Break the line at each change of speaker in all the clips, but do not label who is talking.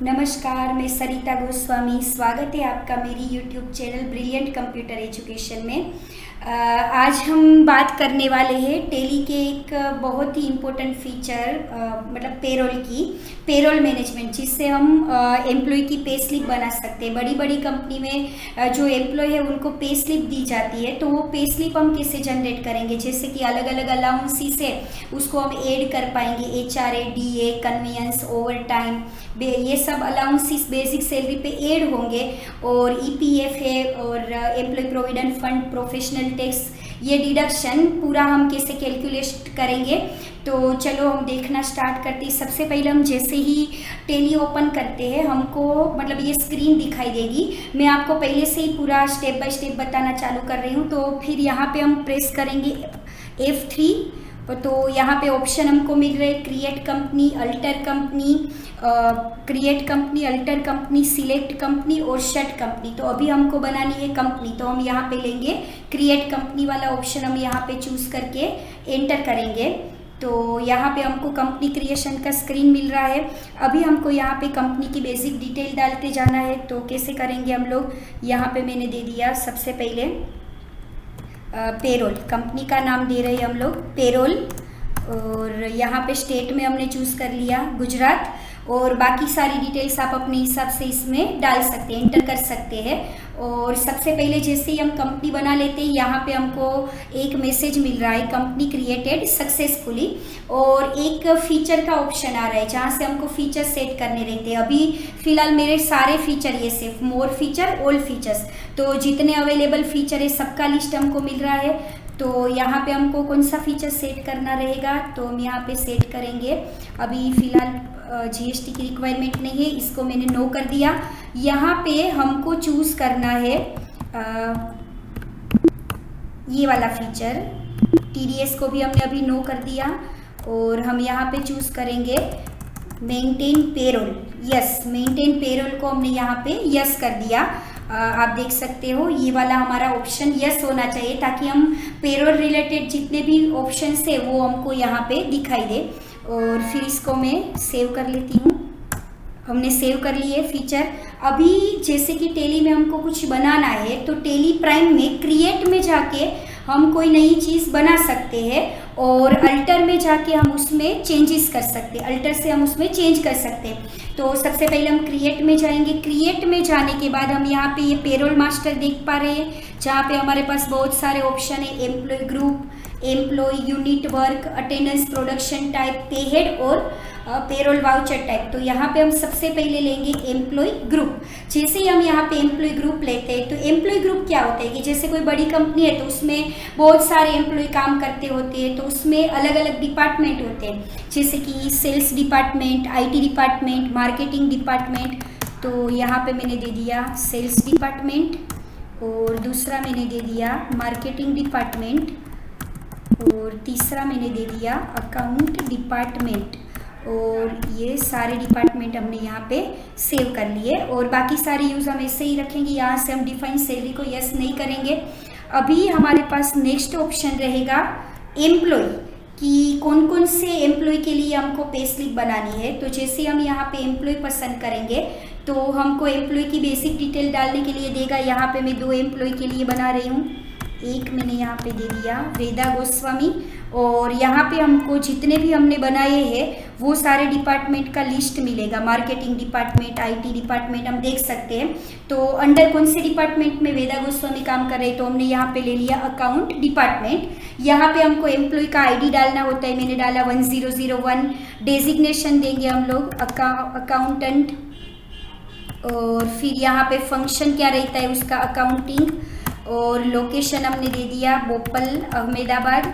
नमस्कार, मैं सरिता गोस्वामी। स्वागत है आपका मेरी YouTube channel brilliant computer education में। आज हम बात करने वाले हैं टेली के एक बहुत ही इम्पोर्टेंट फीचर मतलब पेरोल मैनेजमेंट, जिससे हम एम्प्लॉय की पे स्लिप बना सकते हैं। बड़ी बड़ी कंपनी में जो एम्प्लॉय है उनको पे स्लिप दी जाती है, तो वो पे स्लिप हम कैसे जनरेट करेंगे। जैसे कि अलग अलग अलाउंसेस है, उसको हम ऐड कर पाएंगे। HRA, DA, convenience, over time, ये सब अलाउंसेस बेसिक सैलरी पे ऐड होंगे। और EPF है और employee provident fund, professional tax, ये डिडक्शन पूरा हम कैसे कैलकुलेट करेंगे। तो चलो हम देखना स्टार्ट करते हैं। सबसे पहले हम जैसे ही टेली ओपन करते हैं, हमको मतलब ये स्क्रीन दिखाई देगी। मैं आपको पहले से ही पूरा स्टेप बाय स्टेप बताना चालू कर रही हूँ। तो फिर यहाँ पे हम प्रेस करेंगे F3। तो यहाँ पे ऑप्शन हमको मिल रहे create company, alter company, select company और शट कंपनी। तो अभी हमको बनानी है कंपनी, तो हम यहाँ पे लेंगे क्रिएट कंपनी वाला ऑप्शन। हम यहाँ पे चूज करके एंटर करेंगे। तो यहाँ पे हमको कंपनी क्रिएशन का स्क्रीन मिल रहा है। अभी हमको यहाँ पे कंपनी की बेसिक डिटेल डालते जाना है। तो कैसे करेंगे हम लोग, यहाँ पे मैंने दे दिया सबसे पहले पेरोल, कंपनी का नाम दे रहे हैं हम लोग पेरोल। और यहाँ पे स्टेट में हमने चूज़ कर लिया गुजरात। और बाकी सारी डिटेल्स आप अपने हिसाब से इसमें डाल सकते हैं, एंटर कर सकते हैं। और सबसे पहले जैसे ही हम कंपनी बना लेते हैं, यहाँ पे हमको एक मैसेज मिल रहा है कंपनी क्रिएटेड सक्सेसफुली। और एक फीचर का ऑप्शन आ रहा है जहाँ से हमको फीचर सेट करने रहते हैं। अभी फिलहाल मेरे सारे फीचर ये सिर्फ मोर फीचर, ओल्ड फीचर्स, तो जितने अवेलेबल फीचर है सबका लिस्ट हमको मिल रहा है। तो यहाँ पे हमको कौन सा फीचर सेट करना रहेगा, तो हम यहाँ पे सेट करेंगे। अभी फिलहाल GST की रिक्वायरमेंट नहीं है, इसको मैंने नो कर दिया। यहाँ पे हमको चूज करना है ये वाला फीचर, TDS को भी हमने अभी नो कर दिया। और हम यहाँ पे चूज करेंगे maintain payroll. Yes, maintain payroll को हमने यहाँ पे यस कर दिया। आप देख सकते हो ये वाला हमारा ऑप्शन यस होना चाहिए, ताकि हम पेरोल रिलेटेड जितने भी ऑप्शंस है वो हमको यहाँ पे दिखाई दे। और फिर इसको मैं सेव कर लेती हूँ। हमने सेव कर लिए फीचर। अभी जैसे कि टेली में हमको कुछ बनाना है, तो टेली प्राइम में क्रिएट में जाके हम कोई नई चीज़ बना सकते हैं। और अल्टर में जाके हम उसमें चेंजेस कर सकते हैं, अल्टर से हम उसमें चेंज कर सकते हैं। तो सबसे पहले हम क्रिएट में जाएंगे। क्रिएट में जाने के बाद हम यहाँ पे ये पेरोल मास्टर देख पा रहे हैं, जहाँ पे हमारे पास बहुत सारे ऑप्शन है। Employee group, employee unit work, attendance, production type, pay head और पेरोल वाउचर टाइप। तो यहाँ पे हम सबसे पहले लेंगे एम्प्लॉय ग्रुप। जैसे ही हम यहाँ पे एम्प्लॉय ग्रुप लेते हैं, तो एम्प्लॉय ग्रुप क्या होता है कि जैसे कोई बड़ी कंपनी है तो उसमें बहुत सारे एम्प्लॉय काम करते होते हैं। तो उसमें अलग अलग डिपार्टमेंट होते हैं, जैसे कि sales department, IT department, marketing department. तो यहाँ पे मैंने दे दिया सेल्स डिपार्टमेंट, और दूसरा मैंने दे दिया मार्केटिंग डिपार्टमेंट, और तीसरा मैंने दे दिया अकाउंट डिपार्टमेंट। और ये सारे डिपार्टमेंट हमने यहाँ पे सेव कर लिए। और बाकी सारे यूज़ हम ऐसे ही रखेंगे। यहाँ से हम डिफाइन सैलरी को यस नहीं करेंगे। अभी हमारे पास नेक्स्ट ऑप्शन रहेगा एम्प्लॉय, कि कौन कौन से एम्प्लॉय के लिए हमको पे स्लिप बनानी है। तो जैसे हम यहाँ पे एम्प्लॉय पसंद करेंगे, तो हमको एम्प्लॉय की बेसिक डिटेल डालने के लिए देगा। यहाँ पे मैं 2 एम्प्लॉय के लिए बना रही हूँ। एक मैंने यहाँ पे दे दिया वेदा गोस्वामी। और यहाँ पे हमको जितने भी हमने बनाए हैं वो सारे डिपार्टमेंट का लिस्ट मिलेगा। मार्केटिंग डिपार्टमेंट, IT डिपार्टमेंट हम देख सकते हैं। तो अंडर कौन से डिपार्टमेंट में वेदा गोस्वामी काम कर रहे हैं, तो हमने यहाँ पे ले लिया अकाउंट डिपार्टमेंट। यहाँ पे हमको एम्प्लॉय का ID डालना होता है, मैंने डाला 1001। डेजिग्नेशन देंगे हम लोग अकाउंटेंट। और फिर यहाँ पे फंक्शन क्या रहता है उसका, अकाउंटिंग। और लोकेशन हमने दे दिया भोपाल, अहमदाबाद,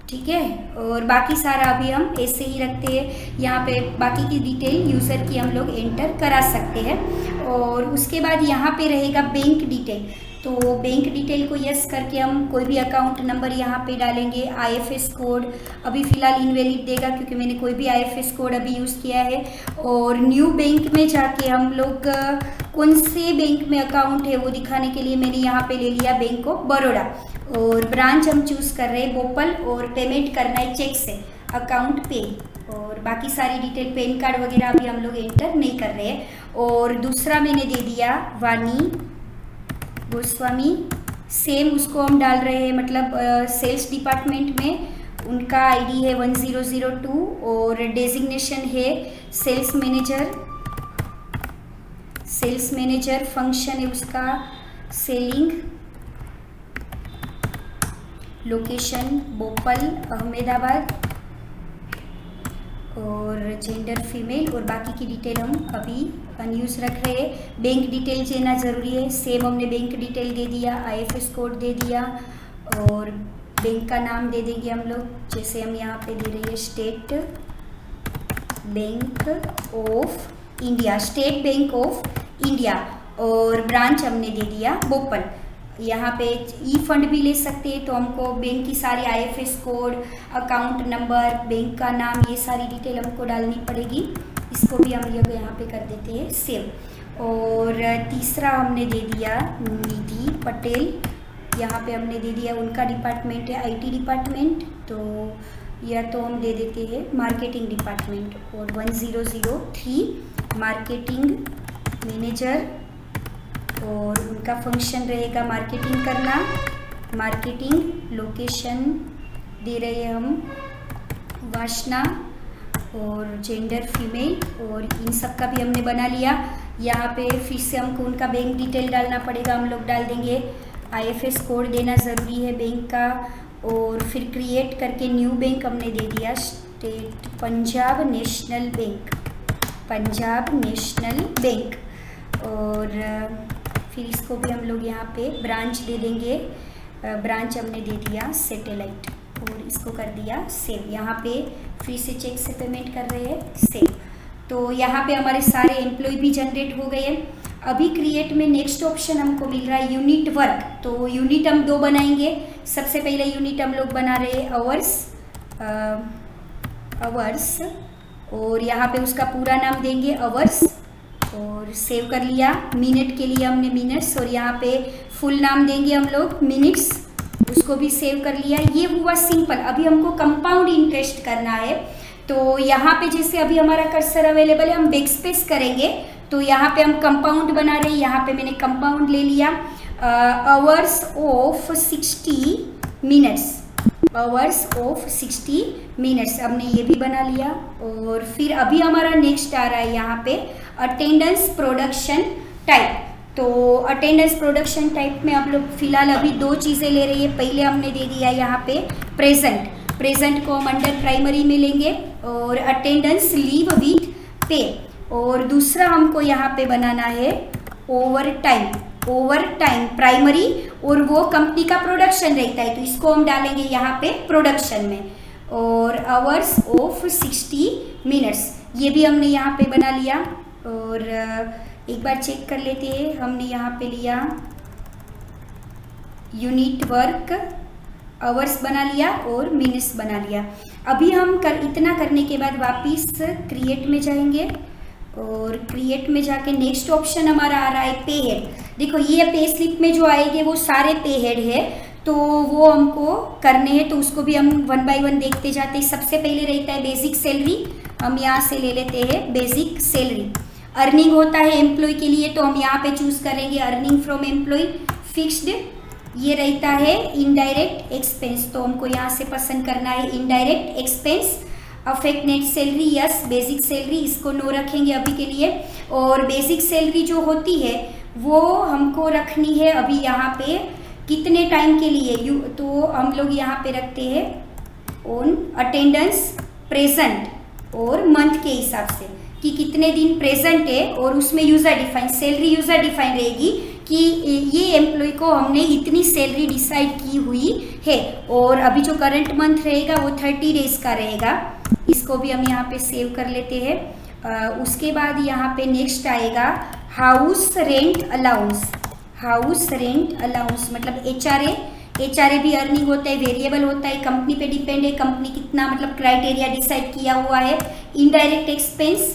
ठीक है। और बाकी सारा अभी हम ऐसे ही रखते हैं। यहाँ पे बाकी की डिटेल यूज़र की हम लोग एंटर करा सकते हैं। और उसके बाद यहाँ पे रहेगा बैंक डिटेल। तो बैंक डिटेल को यस करके हम कोई भी अकाउंट नंबर यहाँ पे डालेंगे। IFS कोड अभी फ़िलहाल इनवैलिड देगा, क्योंकि मैंने कोई भी IFS कोड अभी यूज़ किया है। और न्यू बैंक में जाके हम लोग कौन से बैंक में अकाउंट है वो दिखाने के लिए मैंने यहाँ पे ले लिया बैंक ऑफ बड़ौदा। और ब्रांच हम चूज़ कर रहे हैं भोपाल, और पेमेंट करना है चेक से, अकाउंट पे। और बाकी सारी डिटेल पैन कार्ड वगैरह अभी हम लोग एंटर नहीं कर रहे हैं। और दूसरा मैंने दे दिया वानी गोस्वामी, सेम उसको हम डाल रहे हैं, मतलब सेल्स डिपार्टमेंट में उनका आईडी है 1002 और डेजिग्नेशन है sales manager. Sales manager function है उसका सेलिंग, लोकेशन भोपाल अहमदाबाद, और जेंडर फीमेल, और बाकी की डिटेल हम अभी अनयूज रख रहे हैं। बैंक डिटेल देना ज़रूरी है, सेम हमने बैंक डिटेल दे दिया, IFS कोड दे दिया, और बैंक का नाम दे देंगे हम लोग, जैसे हम यहाँ पे दे रहे हैं state bank of India, state bank of India, और ब्रांच हमने दे दिया भोपाल। यहाँ पे ई फंड भी ले सकते हैं, तो हमको बैंक की सारी IFS code, account number, bank का नाम, ये सारी डिटेल हमको डालनी पड़ेगी। इसको भी हम लोग यहाँ पे कर देते हैं सेव। और तीसरा हमने दे दिया निधि पटेल, यहाँ पे हमने दे दिया उनका डिपार्टमेंट है IT डिपार्टमेंट, तो या तो हम दे देते हैं मार्केटिंग डिपार्टमेंट, और 1003 मार्केटिंग मैनेजर, और उनका फंक्शन रहेगा मार्केटिंग करना, मार्केटिंग, लोकेशन दे रहे हैं हम वासना, और जेंडर फीमेल, और इन सब का भी हमने बना लिया। यहाँ पे फिर से हमको उनका बैंक डिटेल डालना पड़ेगा, हम लोग डाल देंगे, IFS कोड देना ज़रूरी है बैंक का, और फिर क्रिएट करके न्यू बैंक हमने दे दिया state Punjab national bank, Punjab national bank, और फिर इसको भी हम लोग यहाँ पे ब्रांच दे देंगे, ब्रांच हमने दे दिया सैटेलाइट, और इसको कर दिया सेव। यहाँ पे फिर से चेक से पेमेंट कर रहे हैं, सेव। तो यहाँ पे हमारे सारे एम्प्लॉय भी जनरेट हो गए हैं। अभी क्रिएट में नेक्स्ट ऑप्शन हमको मिल रहा है यूनिट वर्क, तो यूनिट हम 2 बनाएंगे। सबसे पहले यूनिट हम लोग बना रहे हैं आवर्स, और यहाँ पे उसका पूरा नाम देंगे आवर्स, और सेव कर लिया। मिनट के लिए हमने मिनट्स, और यहाँ पे फुल नाम देंगे हम लोग मिनट्स, उसको भी सेव कर लिया। ये हुआ सिंपल। अभी हमको कंपाउंड इंटरेस्ट करना है, तो यहाँ पे जैसे अभी हमारा कर्सर अवेलेबल है, हम बैकस्पेस करेंगे तो यहाँ पे हम कंपाउंड बना रहे हैं। यहाँ पे मैंने कंपाउंड ले लिया, hours of 60 minutes, hours of 60 minutes हमने ये भी बना लिया। और फिर अभी हमारा नेक्स्ट आ रहा है यहाँ पे अटेंडेंस प्रोडक्शन टाइप। तो अटेंडेंस प्रोडक्शन टाइप में आप लोग फिलहाल अभी 2 चीज़ें ले रही है। पहले हमने दे दिया यहाँ पे प्रेजेंट, प्रेजेंट को हम अंडर प्राइमरी में लेंगे, और अटेंडेंस लीव विथ पे। और दूसरा हमको यहाँ पे बनाना है over time, over time primary, और वो कंपनी का प्रोडक्शन रहता है, तो इसको हम डालेंगे यहाँ पे प्रोडक्शन में। और आवर्स ऑफ 60 मिनट्स ये भी हमने यहाँ पे बना लिया। और एक बार चेक कर लेते हैं, हमने यहाँ पे लिया यूनिट वर्क, आवर्स बना लिया और मिनट्स बना लिया। अभी हम इतना करने के बाद वापस क्रिएट में जाएंगे, और क्रिएट में जाके नेक्स्ट ऑप्शन हमारा आ रहा है पे हेड। देखो ये पे स्लिप में जो आएंगे वो सारे पे हेड है, तो वो हमको करने हैं, तो उसको भी हम 1 बाय 1 देखते जाते हैं। सबसे पहले रहता है बेसिक सैलरी, हम यहाँ से ले लेते हैं बेसिक सैलरी। अर्निंग होता है एम्प्लॉय के लिए, तो हम यहाँ पे चूज करेंगे अर्निंग फ्रॉम एम्प्लॉय फिक्स्ड। ये रहता है इनडायरेक्ट एक्सपेंस, तो हमको यहाँ से पसंद करना है indirect expense. Affect net salary yes, basic salary इसको नो रखेंगे अभी के लिए। और बेसिक सैलरी जो होती है वो हमको रखनी है अभी यहाँ पे कितने टाइम के लिए, तो हम लोग यहाँ पे रखते हैं ऑन अटेंडेंस प्रेजेंट और मंथ के हिसाब से कि कितने दिन प्रेजेंट है, और उसमें user define salary user define रहेगी कि ये एम्प्लॉय को हमने इतनी सैलरी डिसाइड की हुई है। और अभी जो करंट मंथ रहेगा वो 30 डेज का रहेगा। इसको भी हम यहाँ पे सेव कर लेते हैं। उसके बाद यहाँ पे नेक्स्ट आएगा house rent allowance. House rent allowance मतलब HRA भी अर्निंग होता है, वेरिएबल होता है, कंपनी पे डिपेंड है, कंपनी कितना मतलब क्राइटेरिया डिसाइड किया हुआ है। Indirect expense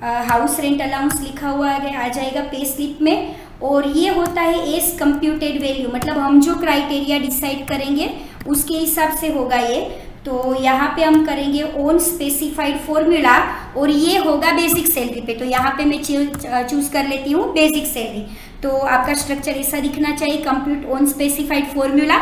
house rent allowance लिखा हुआ आ जाएगा पे स्लिप में। और ये होता है एज कंप्यूटेड वैल्यू, मतलब हम जो क्राइटेरिया डिसाइड करेंगे उसके हिसाब से होगा ये। तो यहाँ पे हम करेंगे ओन स्पेसिफाइड फॉर्मूला और ये होगा बेसिक सैलरी पे। तो यहाँ पे मैं चूज कर लेती हूँ बेसिक सैलरी। तो आपका स्ट्रक्चर ऐसा दिखना चाहिए, कंप्यूट ओन स्पेसिफाइड फॉर्मूला,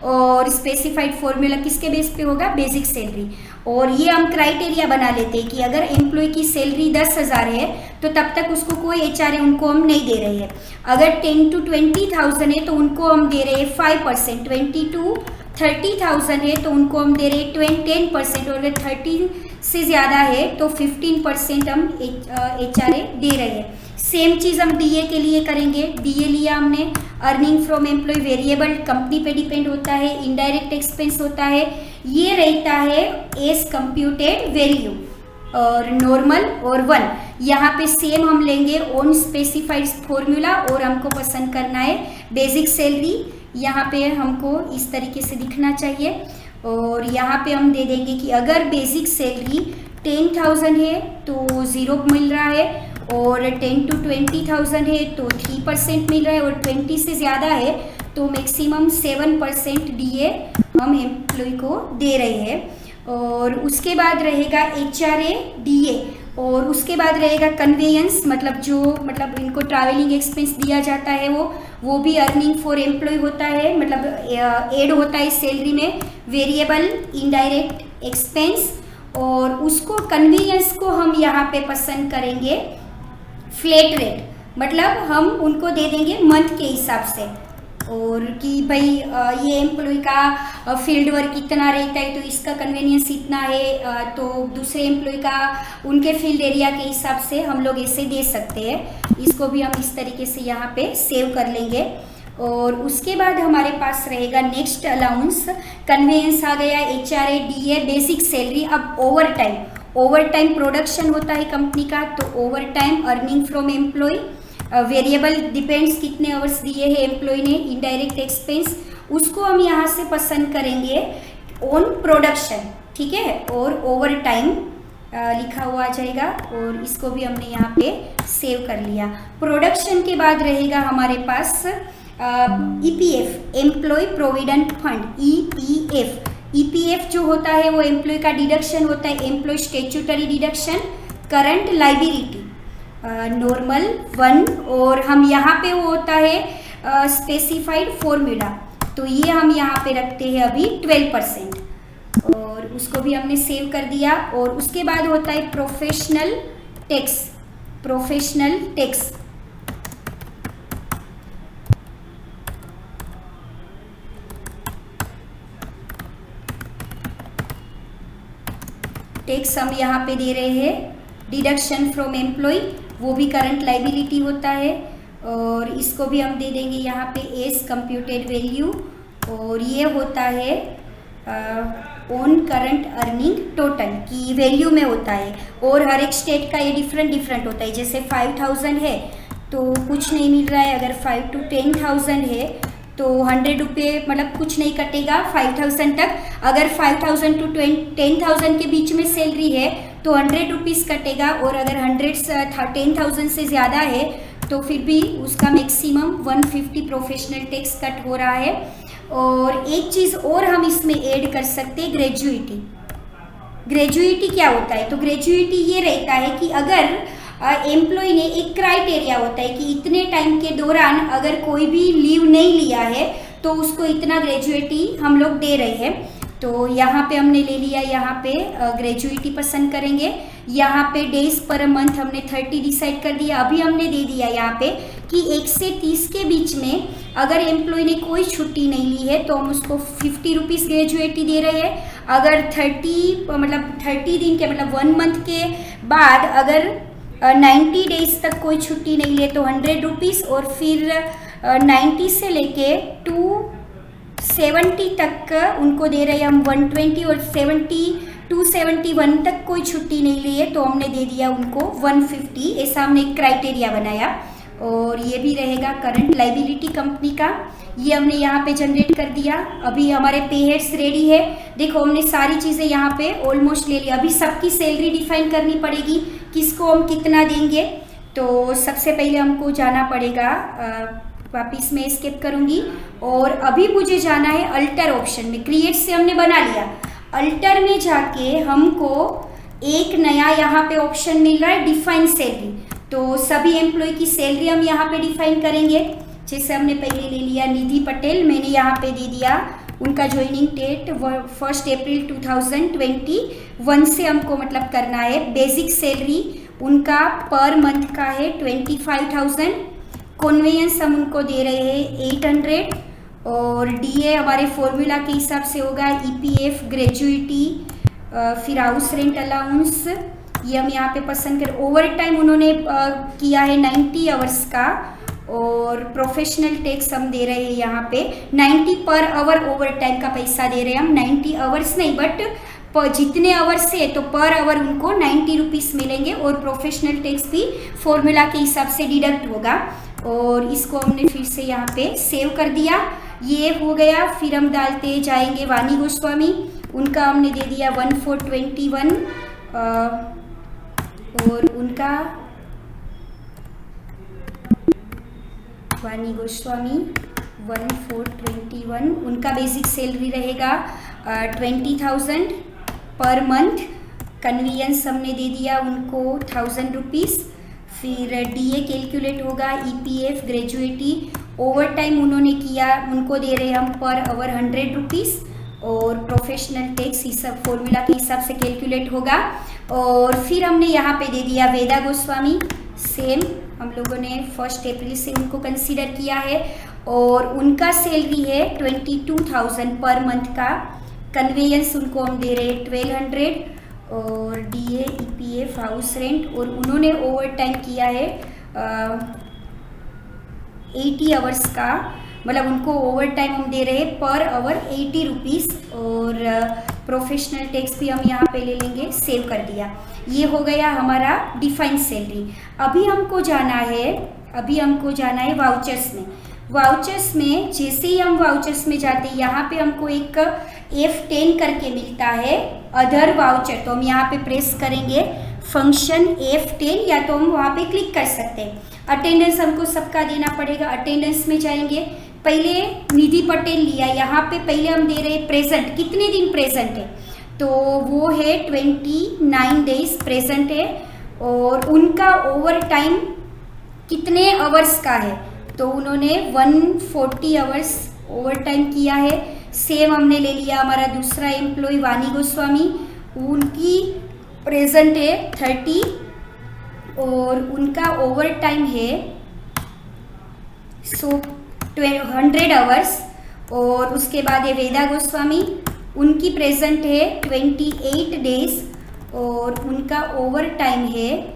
और स्पेसिफाइड फॉर्मूला किसके बेस पे होगा, बेसिक सैलरी। और ये हम क्राइटेरिया बना लेते हैं कि अगर एम्प्लॉय की सैलरी 10,000 है तो तब तक उसको कोई एचआरए उनको हम नहीं दे रहे हैं। अगर 10 to 20,000 है तो उनको हम दे रहे हैं 5%, 20 to 30,000 है तो उनको हम दे रहे हैं 10%, और अगर 30 से ज़्यादा है तो 15% हम एचआरए दे रहे हैं। सेम चीज़ हम डीए के लिए करेंगे। डीए लिया हमने, earning from employ variable company पे डिपेंड होता है, इनडायरेक्ट एक्सपेंस होता है, ये रहता है एज कंप्यूटेड वैल्यू और नॉर्मल और 1। यहाँ पे सेम हम लेंगे ओन स्पेसिफाइड फॉर्मूला और हमको पसंद करना है बेसिक सैलरी। यहाँ पे हमको इस तरीके से दिखना चाहिए और यहाँ पे हम दे देंगे कि अगर बेसिक सैलरी 10,000 है तो 0 मिल रहा है, और 10 to 20,000 है तो 3% मिल रहा है, और 20 से ज़्यादा है तो मैक्सिमम 7% डीए हम एम्प्लॉय को दे रहे हैं। और उसके बाद रहेगा एचआरए डीए, और उसके बाद रहेगा कन्वेयंस, मतलब इनको ट्रैवलिंग एक्सपेंस दिया जाता है, वो भी अर्निंग फॉर एम्प्लॉय होता है, मतलब ऐड होता है सैलरी में, वेरिएबल इनडायरेक्ट एक्सपेंस। और उसको कन्वीनियंस को हम यहाँ पे पसंद करेंगे फ्लैट रेट, मतलब हम उनको दे देंगे मंथ के हिसाब से, और कि भाई ये एम्प्लॉय का फील्ड वर्क इतना रहता है तो इसका कन्वीनियंस इतना है, तो दूसरे एम्प्लॉय का उनके फील्ड एरिया के हिसाब से हम लोग ऐसे दे सकते हैं। इसको भी हम इस तरीके से यहाँ पे सेव कर लेंगे। और उसके बाद हमारे पास रहेगा नेक्स्ट अलाउंस, कन्वेयंस आ गया, एचआरए डीए, बेसिक सैलरी। अब ओवर टाइम प्रोडक्शन होता है कंपनी का, तो over time earning from employ, variable depends कितने आवर्स दिए हैं एम्प्लॉय ने, इनडायरेक्ट एक्सपेंस, उसको हम यहाँ से पसंद करेंगे ऑन प्रोडक्शन, ठीक है, और ओवर टाइम लिखा हुआ आ जाएगा, और इसको भी हमने यहाँ पे सेव कर लिया। प्रोडक्शन के बाद रहेगा हमारे पास EPF, employee provident fund, EPF जो होता है वो एम्प्लॉय का डिडक्शन होता है, employee statutory deduction, current liability normal 1, और हम यहाँ पे वो होता है स्पेसिफाइड फॉर्मूला, तो ये हम यहाँ पे रखते हैं अभी 12%, और उसको भी हमने सेव कर दिया। और उसके बाद होता है प्रोफेशनल टैक्स, टैक्स हम यहाँ पे दे रहे हैं, डिडक्शन फ्रॉम एम्प्लॉय, वो भी करंट लाइबिलिटी होता है, और इसको भी हम दे देंगे यहाँ पे एज कंप्यूटेड वैल्यू, और ये होता है ऑन करंट अर्निंग टोटल की वैल्यू में होता है, और हर एक स्टेट का ये डिफरेंट होता है। जैसे 5,000 है तो कुछ नहीं मिल रहा है, अगर 5 to 10,000 है तो 100 रुपये, मतलब कुछ नहीं कटेगा 5,000 तक। अगर 5,000 to 10,000 के बीच में सैलरी है तो 100 रुपीज़ कटेगा, और अगर 10,000 से ज़्यादा है तो फिर भी उसका मैक्सिमम 150 प्रोफेशनल टैक्स कट हो रहा है। और एक चीज़ और हम इसमें ऐड कर सकते हैं, ग्रेजुइटी क्या होता है, तो ग्रेजुइटी ये रहता है कि अगर एम्प्लॉय ने एक क्राइटेरिया होता है कि इतने टाइम के दौरान अगर कोई भी लीव नहीं लिया है तो उसको इतना ग्रेजुइटी हम लोग दे रहे हैं। तो यहाँ पे हमने ले लिया, यहाँ पे ग्रेजुइटी पसंद करेंगे। यहाँ पे डेज पर मंथ हमने 30 डिसाइड कर दिया। अभी हमने दे दिया यहाँ पे कि 1 से 30 के बीच में अगर एम्प्लॉय ने कोई छुट्टी नहीं ली है तो हम उसको 50 रुपीज़ ग्रेजुइटी दे रहे हैं। अगर 30 दिन के मतलब 1 मंथ के बाद अगर 90 डेज तक कोई छुट्टी नहीं ले तो 100 रुपीज़, और फिर 90 से लेके 270 तक उनको दे रहे हैं हम 120, और 271 तक कोई छुट्टी नहीं ली है तो हमने दे दिया उनको 150। ऐसा हमने एक क्राइटेरिया बनाया। और ये भी रहेगा करंट लाइबिलिटी कंपनी का, ये हमने यहाँ पे जनरेट कर दिया। अभी हमारे पे हेड्स रेडी है। देखो हमने सारी चीज़ें यहाँ पे ऑलमोस्ट ले लिया। अभी सबकी सैलरी डिफाइन करनी पड़ेगी, किसको हम कितना देंगे। तो सबसे पहले हमको जाना पड़ेगा, वापिस मैं एस्केप करूँगी, और अभी मुझे जाना है अल्टर ऑप्शन में। क्रिएट से हमने बना लिया, अल्टर में जाके हमको एक नया यहाँ पे ऑप्शन मिल रहा है डिफाइन सैलरी। तो सभी एम्प्लॉय की सैलरी हम यहाँ पे डिफाइन करेंगे। जैसे हमने पहले ले लिया निधि पटेल, मैंने यहाँ पे दे दिया उनका ज्वाइनिंग डेट 1 अप्रैल 2021 से हमको मतलब करना है। बेसिक सैलरी उनका पर मंथ का है 25,000। कन्वेंस हम उनको दे रहे हैं 800 और डीए हमारे फॉर्मूला के हिसाब से होगा ईपीएफ, ग्रेजुइटी, फिर हाउस रेंट अलाउंस, ये हम यहाँ पे पसंद कर। ओवर टाइम उन्होंने किया है 90 आवर्स का और प्रोफेशनल टैक्स हम दे रहे हैं यहाँ पे 90 पर आवर ओवर टाइम का पैसा दे रहे हैं हम। 90 आवर्स नहीं बट जितने आवर्स से तो पर आवर उनको 90 रुपीज़ मिलेंगे और प्रोफेशनल टैक्स भी फॉर्मूला के हिसाब से डिडक्ट होगा। और इसको हमने फिर से यहाँ पे सेव कर दिया, ये हो गया। फिर हम डालते जाएंगे वानी गोस्वामी, उनका हमने दे दिया 1421 और उनका वानी गोस्वामी 1421 उनका बेसिक सैलरी रहेगा 20,000 पर मंथ। कन्वीनियंस हमने दे दिया उनको 1000 रुपीज़। फिर डीए कैलकुलेट होगा, ईपीएफ, ग्रेजुएटी, ओवर टाइम उन्होंने किया उनको दे रहे हम पर आवर 100 रुपीज़ और प्रोफेशनल टैक्स इस सब फॉर्मूला के हिसाब से कैलकुलेट होगा। और फिर हमने यहाँ पे दे दिया वेदा गोस्वामी, सेम हम लोगों ने 1 अप्रैल से उनको कंसीडर किया है और उनका सैलरी है 22,000 पर मंथ का। कन्वेंस उनको हम दे रहे हैं 1200 और डीए, ईपीएफ, हाउस रेंट और उन्होंने ओवर टाइम किया है 80 आवर्स का, मतलब उनको ओवर टाइम हम दे रहे हैं पर आवर 80 रुपीज़ और प्रोफेशनल टैक्स भी हम यहाँ पे ले लेंगे। सेव कर दिया, ये हो गया हमारा डिफाइंड सैलरी। अभी हमको जाना है वाउचर्स में। वाउचर्स में जैसे ही हम वाउचर्स में जाते हैं यहाँ पे हमको एक F10 करके मिलता है अदर वाउचर, तो हम यहाँ पे प्रेस करेंगे फंक्शन F10 या तो हम वहाँ पे क्लिक कर सकते हैं। अटेंडेंस हमको सबका देना पड़ेगा, अटेंडेंस में जाएंगे। पहले निधि पटेल लिया, यहाँ पे पहले हम दे रहे प्रेजेंट, कितने दिन प्रेजेंट है तो वो है 29 डेज प्रेजेंट है और उनका ओवर टाइम कितने आवर्स का है तो उन्होंने 140 आवर्स ओवर टाइम किया है। सेम हमने ले लिया हमारा दूसरा एम्प्लॉय वानी गोस्वामी, उनकी प्रेजेंट है 30 और उनका ओवर टाइम है 100 आवर्स। और उसके बाद है वेदा गोस्वामी, उनकी प्रेजेंट है 28 डेज और उनका ओवर टाइम है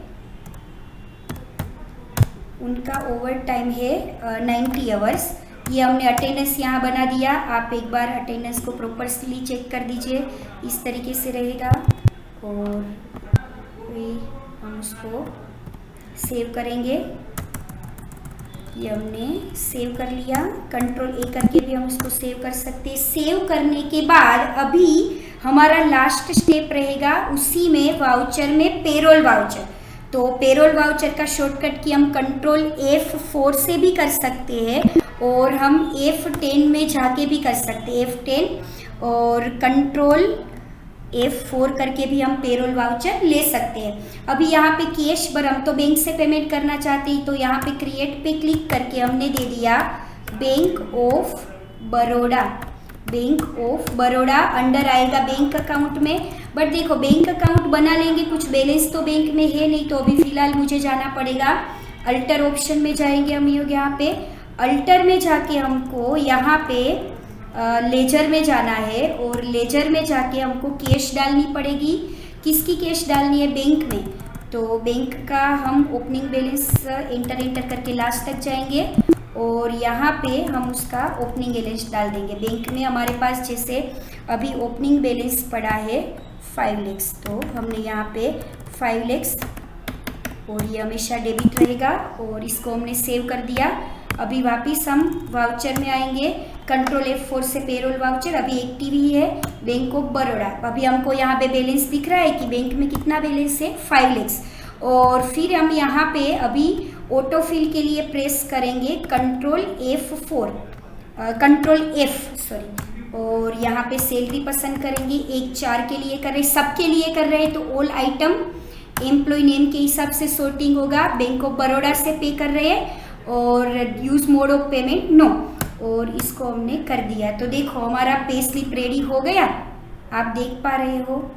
90 आवर्स। ये हमने अटेंडेंस यहाँ बना दिया, आप एक बार अटेंडेंस को प्रॉपरली चेक कर दीजिए, इस तरीके से रहेगा। और हम उसको सेव करेंगे, ये हमने सेव कर लिया। कंट्रोल ए करके भी हम उसको सेव कर सकते हैं। सेव करने के बाद अभी हमारा लास्ट स्टेप रहेगा उसी में वाउचर में पेरोल वाउचर। तो पेरोल वाउचर का शॉर्टकट की हम कंट्रोल F4 से भी कर सकते हैं और हम F10 में जाके भी कर सकते हैं, F10 और कंट्रोल F4 करके भी हम पेरोल वाउचर ले सकते हैं। अभी यहाँ पे कैश पर हम तो बैंक से पेमेंट करना चाहते हैं तो यहाँ पे क्रिएट पे क्लिक करके हमने दे दिया बैंक ऑफ बड़ौदा अंडर आएगा बैंक अकाउंट में। बट देखो बैंक अकाउंट बना लेंगे, कुछ बैलेंस तो बैंक में है नहीं, तो अभी फ़िलहाल मुझे जाना पड़ेगा अल्टर ऑप्शन में जाएंगे हम। यहाँ पे अल्टर में जाके हमको यहाँ पे लेजर में जाना है और लेजर में जाके हमको कैश डालनी पड़ेगी। किसकी कैश डालनी है? बैंक में। तो बैंक का हम ओपनिंग बैलेंस एंटर करके लास्ट तक जाएंगे और यहाँ पे हम उसका ओपनिंग बैलेंस डाल देंगे। बैंक में हमारे पास जैसे अभी ओपनिंग बैलेंस पड़ा है 5 लाख, तो हमने यहाँ पे 5 लाख और ये हमेशा डेबिट रहेगा और इसको हमने सेव कर दिया। अभी वापस हम वाउचर में आएंगे, कंट्रोल F4 से पेरोल वाउचर अभी एक्टिव ही है, बैंक ऑफ बड़ौदा। अभी हमको यहाँ पे बैलेंस दिख रहा है कि बैंक में कितना बैलेंस है 5 लाख। और फिर हम यहाँ पे अभी ऑटो फिल के लिए प्रेस करेंगे कंट्रोल F, और यहाँ पे सैलरी पसंद करेंगे, एक 4 के लिए कर रहे, सबके लिए कर रहे हैं तो ऑल आइटम एम्प्लॉय नेम के हिसाब से सॉर्टिंग होगा। बैंक ऑफ बड़ौदा से पे कर रहे हैं और use mode of payment no, और इसको हमने कर दिया। तो देखो हमारा पे स्लिप रेडी हो गया, आप देख पा रहे हो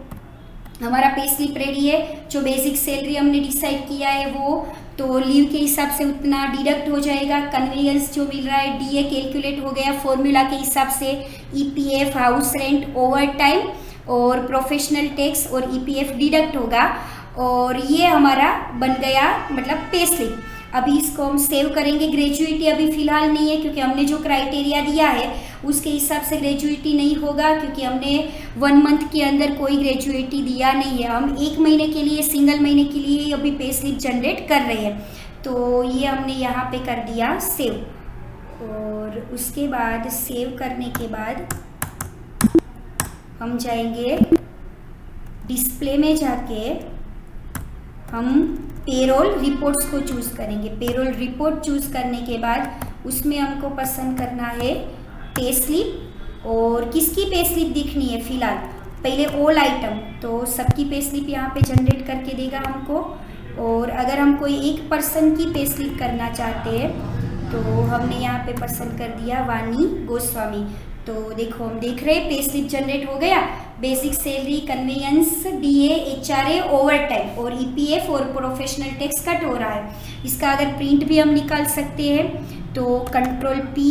हमारा पे स्लिप रेडी है। जो बेसिक सैलरी हमने डिसाइड किया है वो तो लीव के हिसाब से उतना डिडक्ट हो जाएगा। कन्वीनियंस जो मिल रहा है डीए कैलकुलेट हो गया फॉर्मूला के हिसाब से, EPF, house rent, over time और प्रोफेशनल टैक्स और ईपीएफ डिडक्ट होगा, और ये हमारा बन गया मतलब पे स्लिप। अभी इसको हम सेव करेंगे। ग्रेजुएटी अभी फिलहाल नहीं है क्योंकि हमने जो क्राइटेरिया दिया है उसके हिसाब से ग्रेजुएटी नहीं होगा, क्योंकि हमने 1 मंथ के अंदर कोई ग्रेजुएटी दिया नहीं है। हम 1 महीने के लिए, सिंगल महीने के लिए अभी पे स्लिप जनरेट कर रहे हैं। तो ये हमने यहाँ पे कर दिया सेव, और उसके बाद सेव करने के बाद हम जाएंगे डिस्प्ले में, जाके हम पेरोल रिपोर्ट्स को चूज़ करेंगे। पेरोल रिपोर्ट चूज़ करने के बाद उसमें हमको पसंद करना है पे स्लिप, और किसकी पे स्लिप दिखनी है फिलहाल, पहले ऑल आइटम, तो सबकी पे स्लिप यहाँ पे जनरेट करके देगा हमको। और अगर हम कोई एक पर्सन की पे स्लिप करना चाहते हैं तो हमने यहाँ पे पसंद कर दिया वानी गोस्वामी। तो देखो हम देख रहे हैं पे स्लिप जनरेट हो गया। Basic salary, convenience, DA, HRA, over time और ईपीएफ और प्रोफेशनल टैक्स कट हो रहा है। इसका अगर प्रिंट भी हम निकाल सकते हैं तो कंट्रोल पी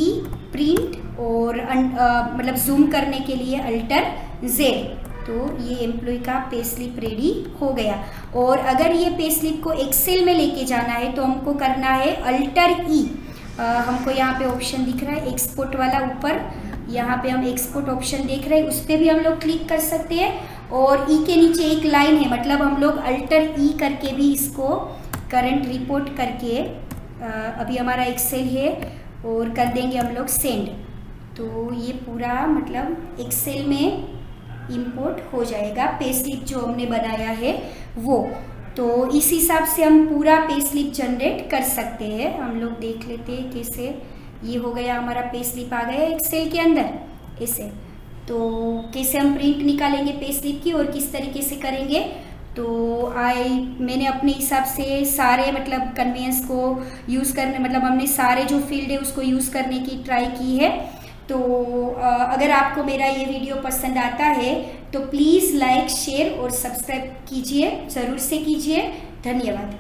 प्रिंट, और मतलब जूम करने के लिए अल्टर जेड। तो ये एम्प्लॉय का पे स्लिप रेडी हो गया। और अगर ये पे स्लिप को एक्सेल में लेके जाना है तो हमको करना है अल्टर ई। हमको यहाँ पे ऑप्शन दिख रहा है एक्सपोर्ट वाला, ऊपर यहाँ पे हम एक्सपोर्ट ऑप्शन देख रहे हैं, उस पर भी हम लोग क्लिक कर सकते हैं। और ई के नीचे एक लाइन है, मतलब हम लोग अल्टर ई करके भी इसको करंट रिपोर्ट करके अभी हमारा एक्सेल है और कर देंगे हम लोग सेंड। तो ये पूरा मतलब एक्सेल में इंपोर्ट हो जाएगा पे स्लिप जो हमने बनाया है वो। तो इस हिसाब से हम पूरा पे स्लिप जनरेट कर सकते हैं। हम लोग देख लेते हैं कैसे। ये हो गया हमारा पे स्लिप आ गया एक्सेल के अंदर ऐसे। तो कैसे हम प्रिंट निकालेंगे पे स्लिप की और किस तरीके से करेंगे, तो मैंने अपने हिसाब से सारे मतलब कन्वेंस को यूज़ करने, मतलब हमने सारे जो फील्ड है उसको यूज़ करने की ट्राई की है। तो अगर आपको मेरा ये वीडियो पसंद आता है तो प्लीज़ लाइक, शेयर और सब्सक्राइब कीजिए, ज़रूर से कीजिए। धन्यवाद।